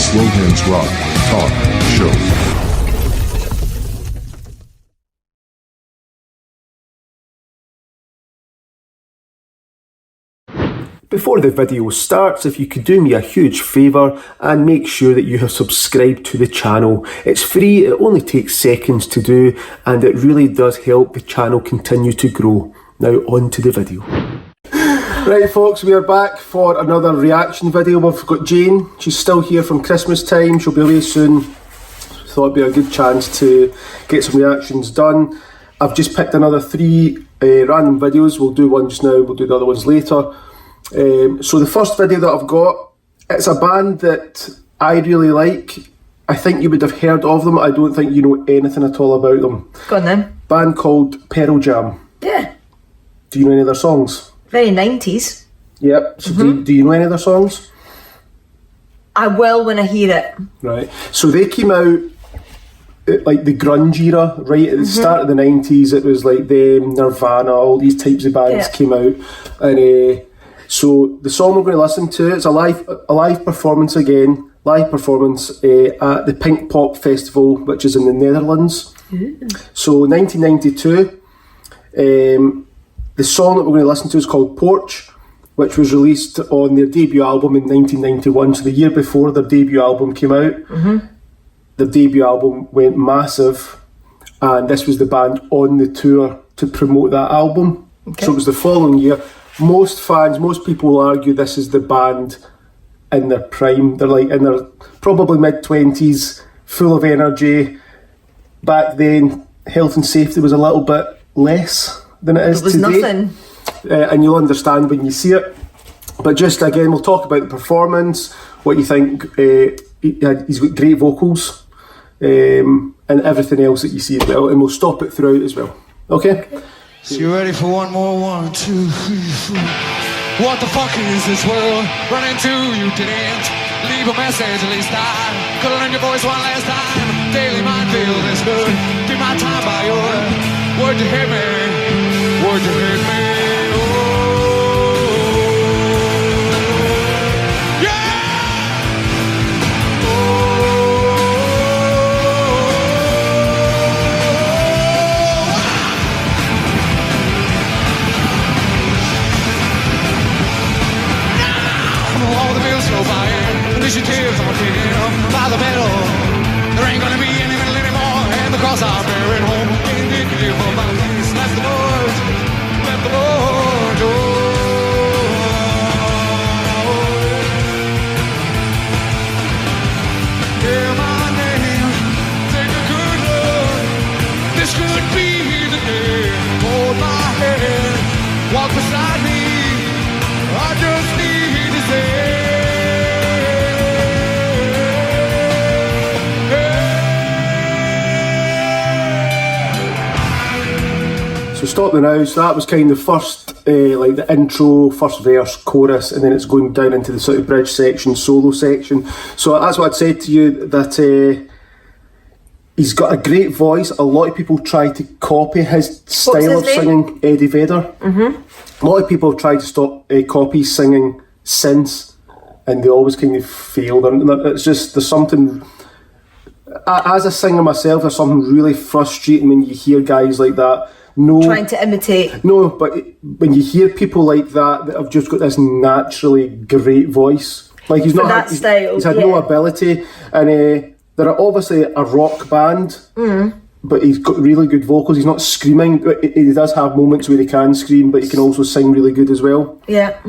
Slowhands Rock Talk Show. Before the video starts, if you could do me a huge favour and make sure that you have subscribed to the channel. It's free, it only takes seconds to do, and it really does help the channel continue to grow. Now on to the video. Right folks, we are back for another reaction video. We've got Jane, she's still here from Christmas time, she'll be away soon. Thought it'd be a good chance to get some reactions done. I've just picked another 3 random videos. We'll do one just now, we'll do the other ones later. So the first video that I've got, it's a band that I really like. I think you would have heard of them. I don't think you know anything at all about them. Go on then. Band called Pearl Jam. Yeah. Do you know any of their songs? Very 90s. Yep. So do you know any of their songs? I will when I hear it. Right. So they came out at, like the grunge era, right at the start of the 90s. It was like them, Nirvana, all these types of bands came out, and so the song we're going to listen to, it's a live performance again, at the Pinkpop festival, which is in the Netherlands. So 1992, the song that we're going to listen to is called Porch, which was released on their debut album in 1991, so the year before their debut album came out. Their debut album went massive, and this was the band on the tour to promote that album. So it was the following year. Most people will argue this is the band in their prime. They're like in their probably mid-20s, full of energy. Back then, health and safety was a little bit less than it is today. Nothing. And you'll understand when you see it. But just again, we'll talk about the performance, what you think. He's got great vocals, and everything else that you see as well. And we'll stop it throughout as well. Okay? So you ready for one more? 1, 2, 3, 4. What the fuck is this world running to? You didn't leave a message, at least I could learn your voice one last time. Daily minefield is good. Did my time by your word to hit me. Word to hit me. Initiatives are taken up by the metal. There ain't gonna be any metal anymore, and the cross I'm bearing home. Ain't it give up my peace? Let the Lord, let the Lord go. Hear my name, take a good look. This could be the day. Hold my hand, walk beside me. I just need to say. So stop the now. So that was kind of first, like the intro, first verse, chorus, and then it's going down into the sort of bridge section, solo section. So that's what I'd said to you, that he's got a great voice. A lot of people try to copy his style of singing. Eddie Vedder. A lot of people have tried to copy singing since, and they always kind of fail. It's just, there's something, as a singer myself, there's something really frustrating when you hear guys like that. Trying to imitate. No, but when you hear people like that have just got this naturally great voice, like he's had no ability, and they're obviously a rock band, but he's got really good vocals. He's not screaming, but he does have moments where he can scream, but he can also sing really good as well. Yeah.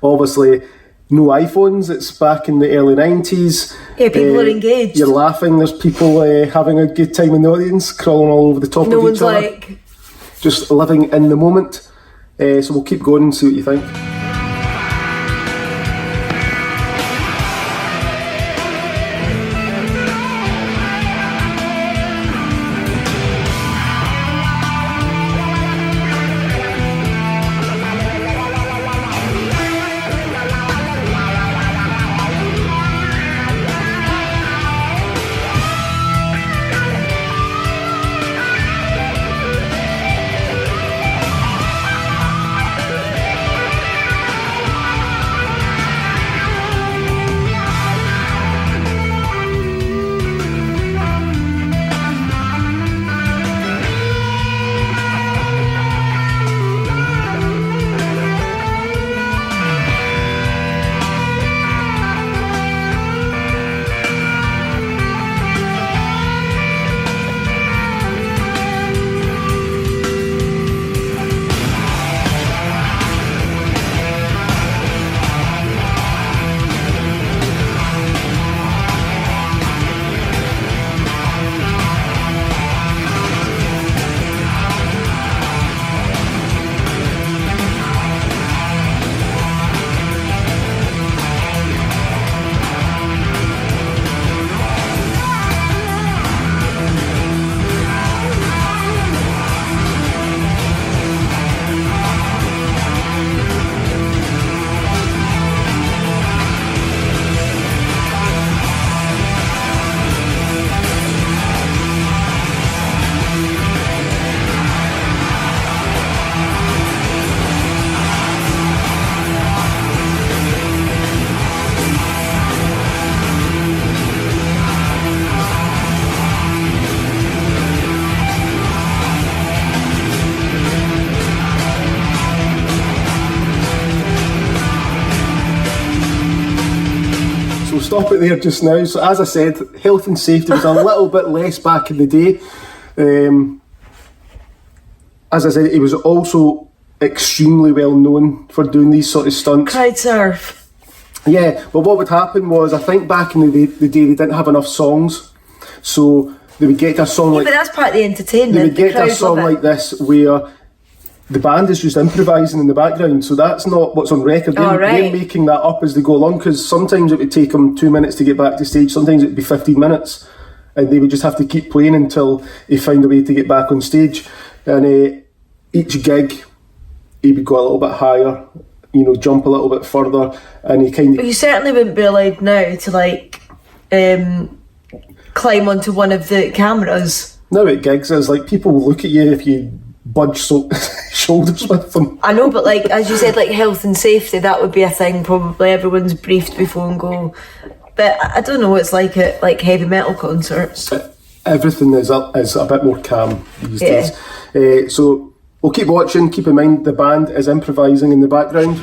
Obviously, no iPhones. It's back in the early 90s. Yeah, people are engaged. You're laughing. There's people having a good time in the audience, crawling all over the top of each other. No one's like, just living in the moment. So we'll keep going and see what you think. stop it there just now. So as I said, health and safety was a little bit less back in the day. As I said, he was also extremely well known for doing these sort of stunts. Crowd surf. Yeah, but what would happen was, I think back in the day they didn't have enough songs, so they would get to a song like... But that's part of the entertainment. They would get to a crowd song love it. like this where the band is just improvising in the background, so that's not what's on record. They're making that up as they go along, because sometimes it would take them 2 minutes to get back to stage, sometimes it would be 15 minutes, and they would just have to keep playing until they found a way to get back on stage. And each gig, he would go a little bit higher, you know, jump a little bit further, and he kind of... But you certainly wouldn't be allowed now to, like, climb onto one of the cameras. Now at gigs, it's like people will look at you if you budge shoulders with them. I know, but like, as you said, like health and safety, that would be a thing. Probably everyone's briefed before and go. But I don't know what it's like at like heavy metal concerts. Everything is a bit more calm these days. So we'll keep watching. Keep in mind the band is improvising in the background.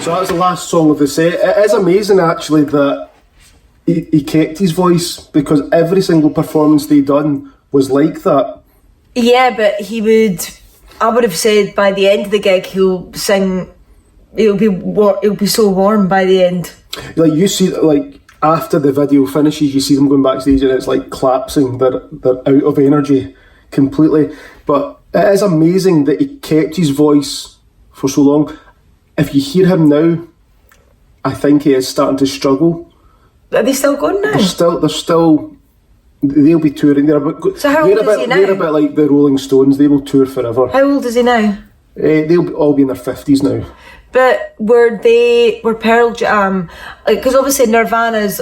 So that's the last song of the set. It is amazing actually that he kept his voice, because every single performance they done was like that. Yeah, but I would have said by the end of the gig he'll sing, it'll be so warm by the end. Like you see, like after the video finishes, you see them going backstage and it's like collapsing. They're out of energy completely. But it is amazing that he kept his voice for so long. If you hear him now, I think he is starting to struggle. Are they still going now? They're still. They'll be touring. So how old is he now? They're a bit like the Rolling Stones. They will tour forever. How old is he now? They'll all be in their 50s now. But were Pearl Jam, because obviously Nirvana's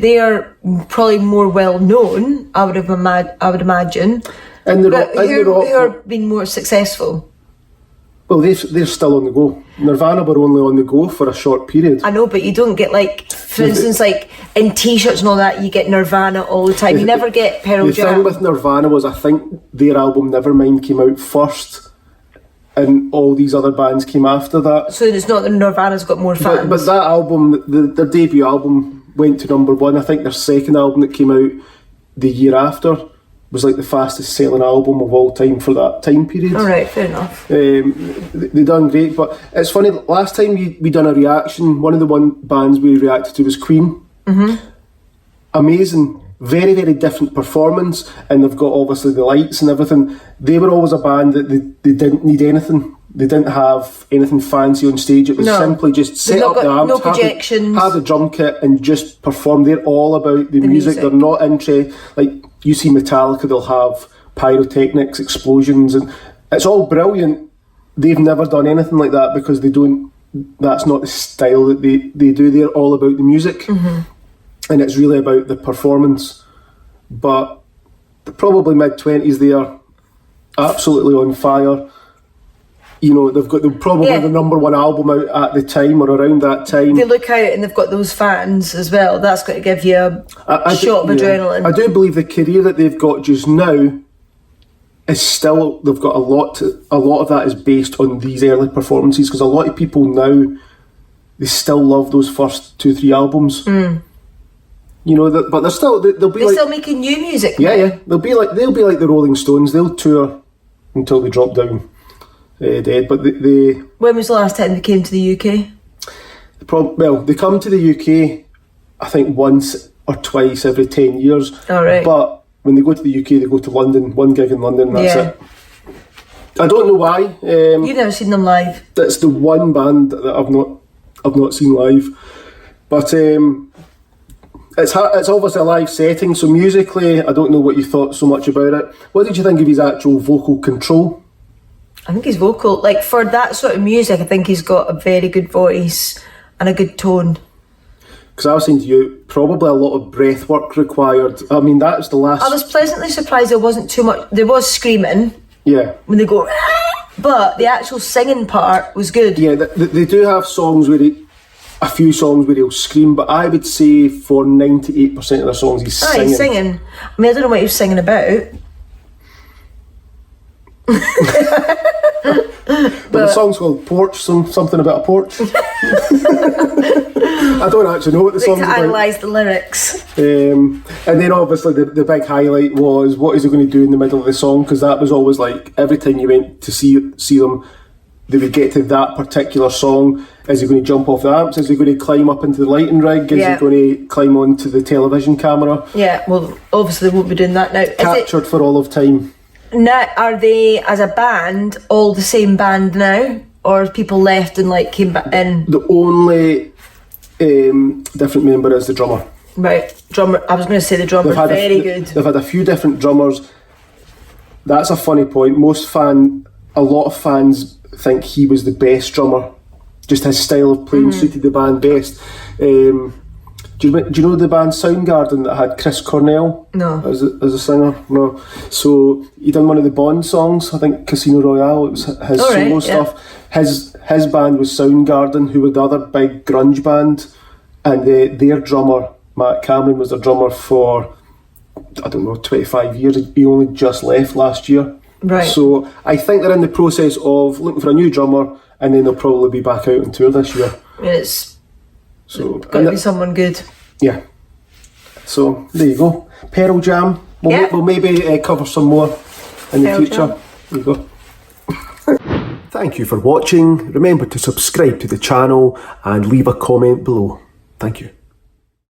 they are probably more well known, I would imagine. And who are being more successful? Well, they're still on the go. Nirvana were only on the go for a short period. I know, but you don't get for instance, in T-shirts and all that, you get Nirvana all the time. You never get Pearl Jam. The thing with Nirvana was, I think their album Nevermind came out first, and all these other bands came after that. So it's not that Nirvana's got more fans. But that album, their debut album, went to number one. I think their second album that came out the year after was like the fastest selling album of all time for that time period. Alright, fair enough. They done great, but it's funny, last time we done a reaction, one of the bands we reacted to was Queen. Mm-hmm. Amazing, very, very different performance, and they've got obviously the lights and everything. They were always a band that they didn't need anything. They didn't have anything fancy on stage. It was simply just set up the amps, have the drum kit and just perform. They're all about the music. They're not interested. Like, you see Metallica, they'll have pyrotechnics, explosions, and it's all brilliant. They've never done anything like that because that's not the style that they do. They're all about the music. Mm-hmm. And it's really about the performance. But they're probably mid-20s, they are absolutely on fire. You know, they're probably the number one album out at the time or around that time. They look out and they've got those fans as well. That's got to give you a shot of adrenaline. I do believe the career that they've got just now is still, they've got a lot of that is based on these early performances, because a lot of people now, they still love those first 2-3 albums. Mm. You know, but they're still they'll still making new music. Yeah, now. Yeah. They'll be like the Rolling Stones. They'll tour until they drop down dead. But they when was the last time they came to the UK? They come to the UK, I think once or twice every 10 years. All right. But when they go to the UK, they go to London. One gig in London. That's it. I don't know why. You've never seen them live. That's the one band that I've not seen live. But it's obviously a live setting, so musically, I don't know what you thought so much about it. What did you think of his actual vocal control? I think his vocal, for that sort of music, I think he's got a very good voice and a good tone. Because I was saying to you, probably a lot of breath work required. I mean, that's the last... I was pleasantly surprised there wasn't too much. There was screaming. Yeah. When they go... But the actual singing part was good. Yeah, they do have songs where a few songs where he'll scream, but I would say for 98% of the songs he's singing. He's singing. I mean, I don't know what he was singing about. But the song's called Porch, something about a porch. I don't actually know what the song's about. To analyse the lyrics. And then obviously the big highlight was, what is he going to do in the middle of the song? Because that was always every time you went to see them, they would get to that particular song. Is he going to jump off the amps? Is he going to climb up into the lighting rig? Is he going to climb onto the television camera? Yeah, well, obviously they won't be doing that now. Captured for all of time. Now, are they, as a band, all the same band now? Or have people left and came back in? The only different member is the drummer. Right, drummer. I was going to say the drummer's very good. They've had a few different drummers. That's a funny point. A lot of fans think he was the best drummer. Just his style of playing suited the band best. Do you know the band Soundgarden that had Chris Cornell as a singer? No. So he done one of the Bond songs, I think Casino Royale. It was his solo stuff. His band was Soundgarden, who were the other big grunge band, and their drummer Matt Cameron was their drummer for 25 years. He only just left last year. Right. So I think they're in the process of looking for a new drummer, and then they'll probably be back out on tour this year. It's got to be someone good. Yeah. So there you go. Pearl Jam. We'll maybe cover some more in the future. Jam. There you go. Thank you for watching. Remember to subscribe to the channel and leave a comment below. Thank you.